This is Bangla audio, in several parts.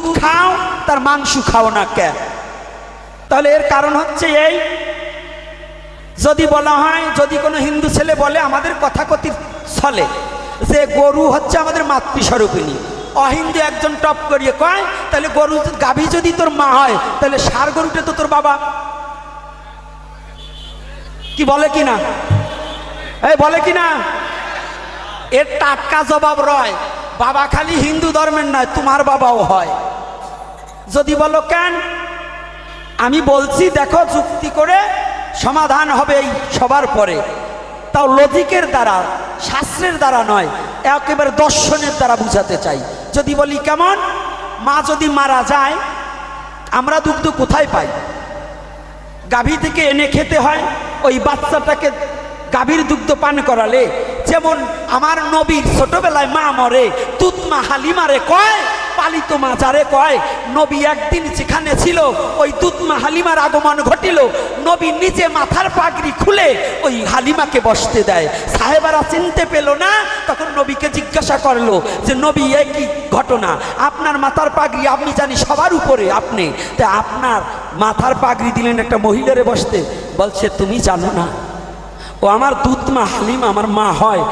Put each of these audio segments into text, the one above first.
দুধ খাও তার মাংস খাও না কেন? তাহলে এর কারণ হচ্ছে এই, যদি বলা হয়, যদি কোনো হিন্দু ছেলে বলে আমাদের কথাকথিত চলে যে গরু হচ্ছে আমাদের মাতৃস্বরূপিণী, অহিন্দু একজন টপ করিয়ে কয় তাহলে গরু গাভী যদি তোর মা হয় তাহলে ষাঁড় গরুটা তো তোর বাবা। কি বলে কিনা? এই বলে কিনা? এর টাটকা জবাব রয়, বাবা খালি হিন্দু ধর্মের নয়, তোমার বাবাও হয়। যদি বলো কেন, আমি বলছি দেখো যুক্তি করে সমাধান হবে এই সবার পরে, তাও লজিকের দ্বারা, শাস্ত্রের দ্বারা নয়, একেবারে দর্শনের দ্বারা বুঝাতে চাই। যদি বলি কেমন, মা যদি মারা যায় আমরা দুগ্ধ কোথায় পাই? গাভী থেকে এনে খেতে হয়। ওই বাচ্চাটাকে গাভীর দুগ্ধ পান করালে, যেমন আমার নবীর ছোটবেলায় মা মরে, তুত মা হালিমারে কয়, পালিত মা যারে কয়, নবী একদিন যেখানে ছিল ওই দুধ মা হালিমার আগমন ঘটিল, নবী নিজে মাথার পাগড়ি খুলে ওই হালিমাকে বসতে দেয়। সাহেবারা চিনতে পেল না, তখন নবীকে জিজ্ঞাসা করলো যে নবী এ কি ঘটনা? আপনার মাথার পাগড়ি আমি জানি সবার উপরে, আপনি তা আপনার মাথার পাগড়ি দিলেন একটা মহিলারে বসতে? বলছে তুমি জানো না, ও আমার দুধ মা হালিমা আমার মা হয়,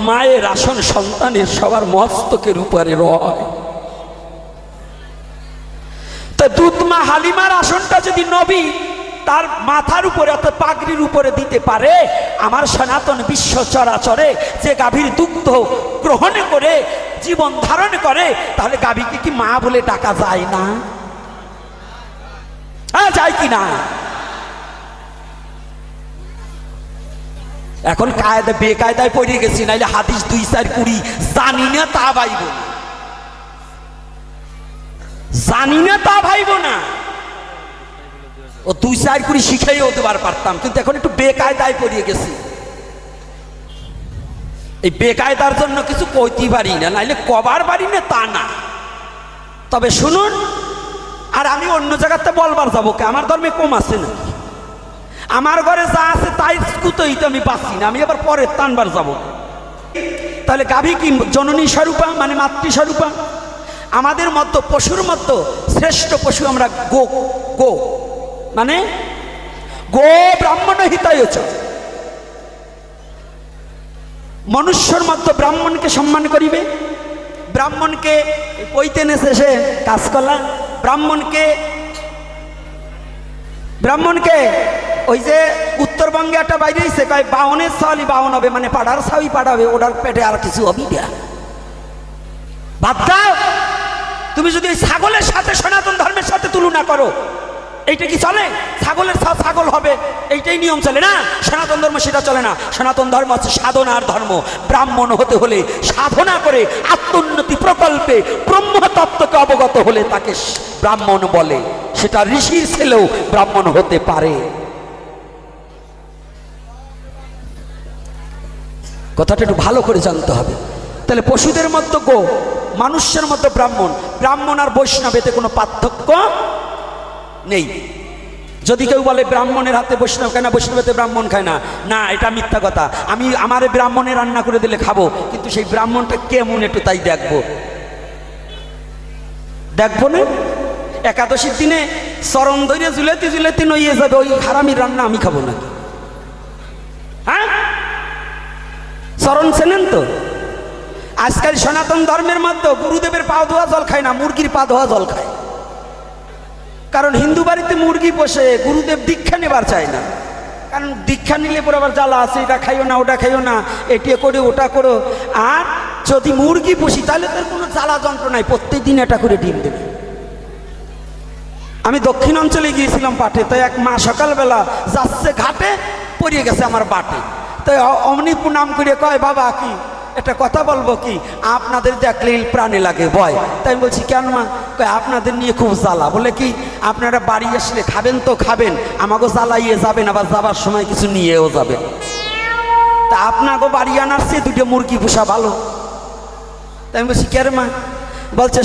মায়ের আসন সন্তানের সবার মস্তকের উপরে রয়। তো দুধ মা হালিমার আসনটা যদি নবী তার মাথার উপরে অর্থাৎ পাগড়ির উপরে দিতে পারে, আমার সনাতন বিশ্ব চরাচরে যে গাভীর দুগ্ধ গ্রহণ করে জীবন ধারণ করে, তাহলে গাভীকে কি মা বলে ডাকা যায় না? যায় কি না? এখন কায়দা বেকায়দায় পড়ে গেছি, নাইলে হাদিস 2-4 জানি না তা ভাইব না, জানি না তা ভাইব না। ও 2-4 শিখেই হতে পারতাম, কিন্তু এখন একটু বেকায়দায় পড়ে গেছি। এই বেকায়দার জন্য কিছু কইতে পারি না, নাইলে কবার পারি না তা না। তবে শুনুন, আর আমি অন্য জায়গাতে বলবার যাবো কে? আমার ধর্মে কম আছে না? আমার ঘরে যা আছে তাই কুতই তো আমি বাঁচি না, আমি আবার পরে টানবার যাব। তাহলে গাভী কি জননী স্বরূপা, মানে মাতৃস্বরূপা? আমাদের মধ্যে পশুর মধ্যে শ্রেষ্ঠ পশু আমরা গো, গো মানে গো ব্রাহ্মণ হিতায়চ। মনুষ্যর মধ্যে ব্রাহ্মণকে সম্মান করিবে, ব্রাহ্মণকে কইতে নেছে সে কাজ করলা, ব্রাহ্মণকে ওই যে উত্তরবঙ্গে একটা বাইরে এসে কয় বাউনের ছাওয়ালি বাউন হবে, মানে পাড়ার ছাওয়াই পাঠাবে, ওটার পেটে আর কিছু হবি না। বাদ দাও, তুমি যদি এই ছাগলের সাথে সনাতন ধর্মের সাথে তুলনা করো, এইটা কি চলে? ছাগলের ছাগল হবে, এইটাই নিয়ম চলে না। সনাতন ধর্ম সেটা চলে না। সনাতন ধর্ম হচ্ছে সাধনার ধর্ম। ব্রাহ্মণ হতে হলে সাধনা করে আত্মোন্নতি প্রকল্পে ব্রহ্মতত্ত্বকে অবগত হলে তাকে ব্রাহ্মণ বলে। সেটা ঋষির ছেলেও ব্রাহ্মণ হতে পারে। কথাটা একটু ভালো করে জানতে হবে। তাহলে পশুদের মধ্যে গো, মানুষের মধ্যে ব্রাহ্মণ। ব্রাহ্মণ আর বৈষ্ণব এতে কোনো পার্থক্য নেই। যদি কেউ বলে ব্রাহ্মণের হাতে বৈষ্ণব খায় না, বৈষ্ণবেতে ব্রাহ্মণ খায় না, না, এটা মিথ্যা কথা। আমি আমার ব্রাহ্মণে রান্না করে দিলে খাবো, কিন্তু সেই ব্রাহ্মণটা কেমন একটু তাই দেখবো না। একাদশীর দিনে চরণ ধরে ঝুলেতে ঝুলেতে নইয়ে যাবে, ওই হারামির রান্না আমি খাবো না। হ্যাঁ, চরণ চেনেন তো? আজকাল সনাতন ধর্মের মধ্যে গুরুদেবের পা ধোয়া জল খায় না, মুরগির পা ধোয়া জল খায়। কারণ হিন্দু বাড়িতে মুরগি পোষে, গুরুদেব দীক্ষা নেবার চায় না। কারণ দীক্ষা নিলে পরে আবার জ্বালা আছে, এটা খাইও না, ওটা খাইও না, এটি করে ওটা করো। আর যদি মুরগি পুষি তাহলে তার কোনো জ্বালা যন্ত্র নাই, প্রত্যেক দিন এটা করে ডিম দেবে। আমি দক্ষিণ অঞ্চলে গিয়েছিলাম পাটে, তাই এক মা সকালবেলা যাচ্ছে ঘাটে, পড়িয়ে গেছে আমার বাটে। তাই অমনি প্রণাম করে কয়, বাবা কি একটা কথা বলবো কি, আপনাদের দেখলে প্রাণে লাগে ভয়। তাই বলছি কেন মা? কয় আপনাদের নিয়ে খুব জ্বালা। বলে কি, আপনারা বাড়ি আসলে খাবেন তো খাবেন, আমাকে জ্বালাইয়ে যাবেন, আবার যাবার সময় কিছু নিয়েও যাবেন। তা আপনাকে বাড়ি আনার চেয়ে 2টা মুরগি পোষা ভালো। তাই বলছি কেন মা? বলছে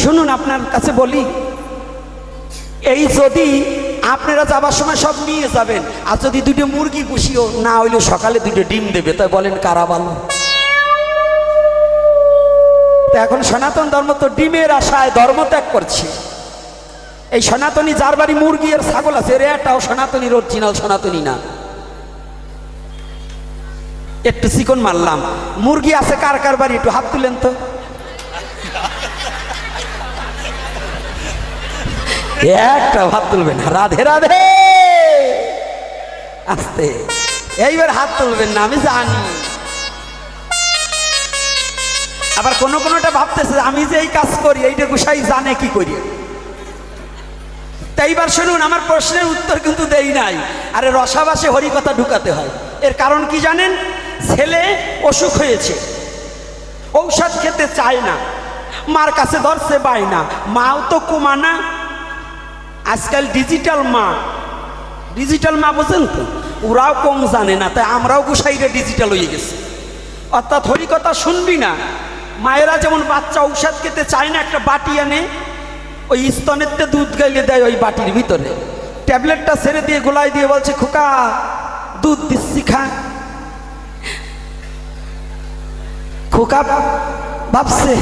শুনুন আপনার কাছে বলি, এই যদি আপনারা যাবার সময় সব নিয়ে যাবেন, আর যদি 2টা মুরগি পুষিও না হইলেও সকালে 2টা ডিম দেবে, তাই বলেন কারা ভালো? তো এখন সনাতন ধর্ম তো ডিমের আশায় ধর্ম ত্যাগ করছে। এই সনাতনী যার বাড়ি মুরগি আর ছাগল আছে এর একটাও সনাতনীর অরিজিনাল সনাতনী না। একটু চিকন মারলাম। মুরগি আছে কার কার বাড়ি একটু হাত তুলেন তো। একটা হাত তুলবেন। রাধে রাধে। আস্তে এইবার হাত তুলবেন না, আমি জানি। আবার কোনোটা ভাবতেছে আমি যে এই কাজ করি এইটা গোসাই জানে কি করি। তাই এইবার শুনুন, আমার প্রশ্নের উত্তর কিন্তু দেই নাই। আরে রসাবাসে হরিকথা ঢুকাতে হয়। এর কারণ কি জানেন? ছেলে অসুখ হয়েছে, ঔষধ খেতে চায় না, মার কাছে ধরছে বায়না। মাও তো কুমানা। আজকাল ডিজিটাল মা বোঝেন তো, ওরাও কম জানে না। তাই আমরাও গোসাইরে ডিজিটাল হয়ে গেছে। অর্থাৎ হরিকথা শুনবি না। মায়েরা যেমন বাচ্চা ঔষধ খেতে চায় না, একটা বাটি আনে, ওই স্তনেরতে দুধ গাইলে দেয় ওই বাটির ভিতরে, ট্যাবলেটটা ছেড়ে দিয়ে গোলায় দিয়ে বলছে খোকা দুধ দিচ্ছি খা। খোকা ভাবছে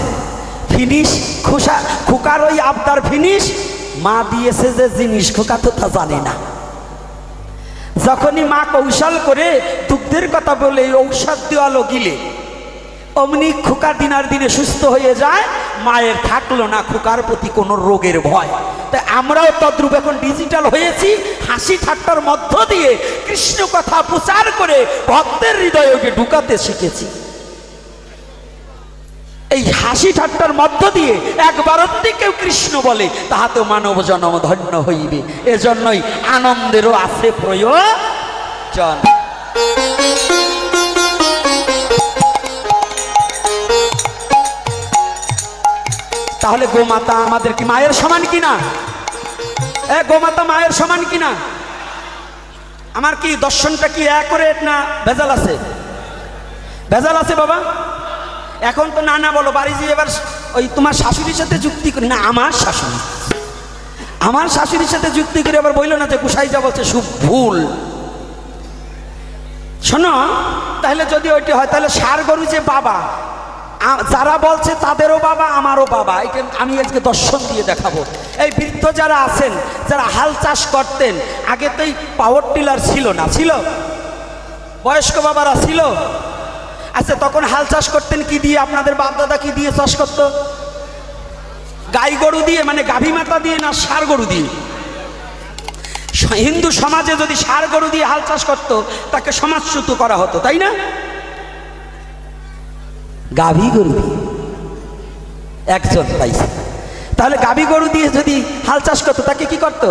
ফিনিশ, খোকার ওই আবদার ফিনিশ। মা দিয়েছে যে জিনিস খোকা তো তা জানে না। যখনই মা কৌশল করে দুগ্ধের কথা বলে ঔষধ দেওয়ালো গিলে, অমনি খোকা দিনার দিনে সুস্থ হয়ে যায়। মায়ের থাকলো না খোকার প্রতি কোনো রোগের ভয়। তাই আমরাও তদ্রূপ এখন ডিজিটাল হয়েছি। হাসি ঠাট্টার মধ্য দিয়ে কৃষ্ণ কথা প্রচার করে ভক্তের হৃদয়কে ঢুকাতে শিখেছি। এই হাসি ঠাট্টার মধ্য দিয়ে একবারতে কেউ কৃষ্ণ বলে তাহাতে মানব জন্ম ধন্য হইবে। এজন্যই আনন্দেরও আছে প্রয়োজন। তাহলে গোমাতা আমাদের কি মায়ের সমান কিনা? গোমাতা মায়ের সমান কিনা? আমার কি দর্শনটা কি অ্যাকুরেট না ভেজাল আছে? ভেজাল আছে বাবা। এখন তো না বলো, বাড়ি যে এবার ওই তোমার শাশুড়ির সাথে যুক্তি করি না। আমার শাশুড়ির সাথে যুক্তি করে আবার বললো না যে গোসাই যা বলছে সব ভুল। শোনো, তাহলে যদি ওইটি হয় তাহলে ষাঁড় গরু যে বাবা, যারা বলছে তাদেরও বাবা আমারও বাবা। এটা আমি আজকে দর্শন দিয়ে দেখাবো। এই বৃদ্ধ যারা আছেন, যারা হাল চাষ করতেন, আগে তো এই পাওয়ার টিলার ছিল না, ছিল বয়স্ক বাবারা ছিল। আচ্ছা, তখন হাল চাষ করতেন কি দিয়ে? আপনাদের বাপ দাদা কি দিয়ে চাষ করত? গাই গরু দিয়ে, মানে গাভী মাতা দিয়ে, না ষাঁড় গরু দিয়ে? হিন্দু সমাজে যদি ষাঁড় গরু দিয়ে হাল চাষ করত তাকে সমাজচ্যুত করা হতো, তাই না? গাভী গরু দিয়ে একজন পাইছে। তাহলে গাভী গরু দিয়ে যদি হাল চাষ করতো তাকে কি করতো?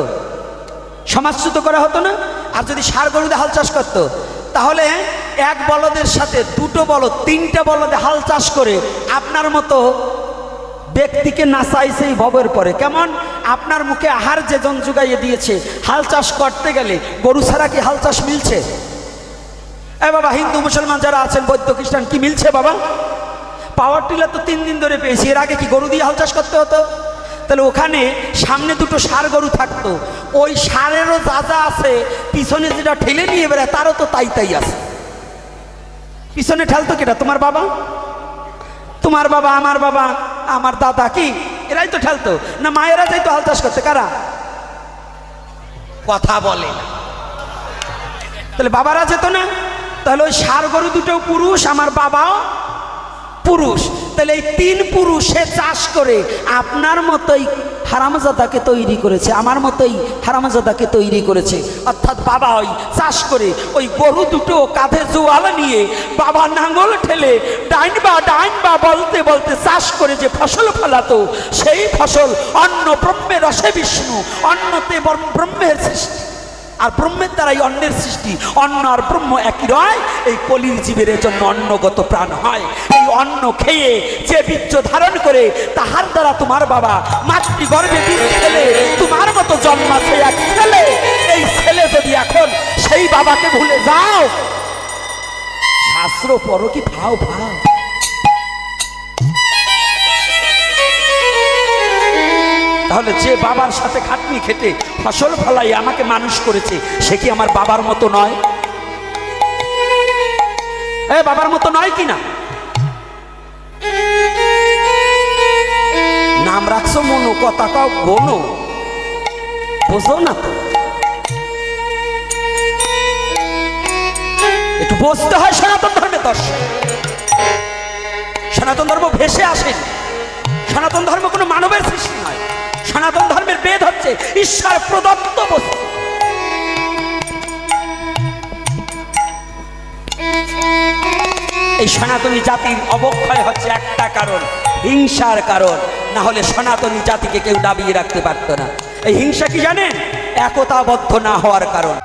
সমাজচ্যুত করা হতো না? আর যদি ষাঁড় গরু দিয়ে হাল চাষ করতো তাহলে এক বলদের সাথে দুটো বলদ, তিনটা বলদে হাল চাষ করে আপনার মতো ব্যক্তিকে নাচাইছে এই ভবের পরে। কেমন? আপনার মুখে আহার যে জন জুগাইয়ে দিয়েছে, হাল চাষ করতে গেলে গরু ছাড়া কি হাল চাষ মিলছে? বাবা, হিন্দু মুসলমান যারা আছেন, বৌদ্ধ খ্রিস্টান, কি মিলছে বাবা? পাওয়ার টিলার তো 3 দিন ধরে পেয়েছি। এর আগে কি গরু দিয়ে হাল চাষ করতে হতো? তাহলে ওখানে সামনে দুটো ষাঁড় গরু থাকতো, ওই ষাঁড়েরও যা যা আছে পিছনে যেটা ঠেলে নিয়ে বেড়ায় তারও তো তাই আছে। পিছনে ঠেলতো কেটা? তোমার বাবা, তোমার বাবা, আমার বাবা, আমার দাদা, কি এরাই তো ঠেলতো না? মায়েরা যাইতো হাল চাষ করতে। কারা? কথা বলে না। তাহলে বাবারা যেত না? তাহলে ওই ষাঁড় গরু দুটো পুরুষ, আমার বাবাও পুরুষ। তাহলে এই 3 পুরুষে চাষ করে আপনার মতোই হারামজাদাকে তৈরি করেছে, আমার মতোই হারামজাদাকে তৈরি করেছে। অর্থাৎ বাবা ওই চাষ করে ওই গরু দুটো কাঁধে জোয়াল নিয়ে বাবা নাঙ্গল ঠেলে ডাইন বা বলতে বলতে চাষ করে যে ফসল ফলাতো, সেই ফসল অন্ন ব্রহ্মের রসে বিষ্ণু, অন্নতে ব্রহ্মের সৃষ্টি, আর ব্রহ্মের দ্বারাই অন্নের সৃষ্টি। অন্ন আর ব্রহ্ম একই রয়। এই কলির জীবের জন্য অন্নগত প্রাণ হয়। এই অন্ন খেয়ে যে বীর্য ধারণ করে তাহার দ্বারা তোমার বাবা মাতৃগর্ভে বীজ ফেলে তোমার মতো জন্মাছে এক ছেলে। এই ছেলে যদি এখন সেই বাবাকে ভুলে যাও, শাস্ত্র পড়ো কি ভাও। তাহলে যে বাবার সাথে খাটনি খেটে ফসল ফলাই আমাকে মানুষ করেছে, সে কি আমার বাবার মতো নয়? বাবার মতো নয় কিনা? নাম রাখছো মনো, কথা কাও বনো, বুঝো না তো? একটু বুঝতে হয় সনাতন ধর্মের দর্শন। সনাতন ধর্ম ভেসে আসেন, সনাতন ধর্ম কোনো মানবের সৃষ্টি নয়। সনাতন ধর্মের বেদ হচ্ছে ঈশ্বর প্রদত্ত বস্তু। এই সনাতনী জাতির অবক্ষয় হচ্ছে একটা কারণ, হিংসার কারণ। না হলে সনাতনী জাতিকে কেউ দাবিয়ে রাখতে পারত না। এই হিংসা কি জানেন? একতাবদ্ধ না হওয়ার কারণ।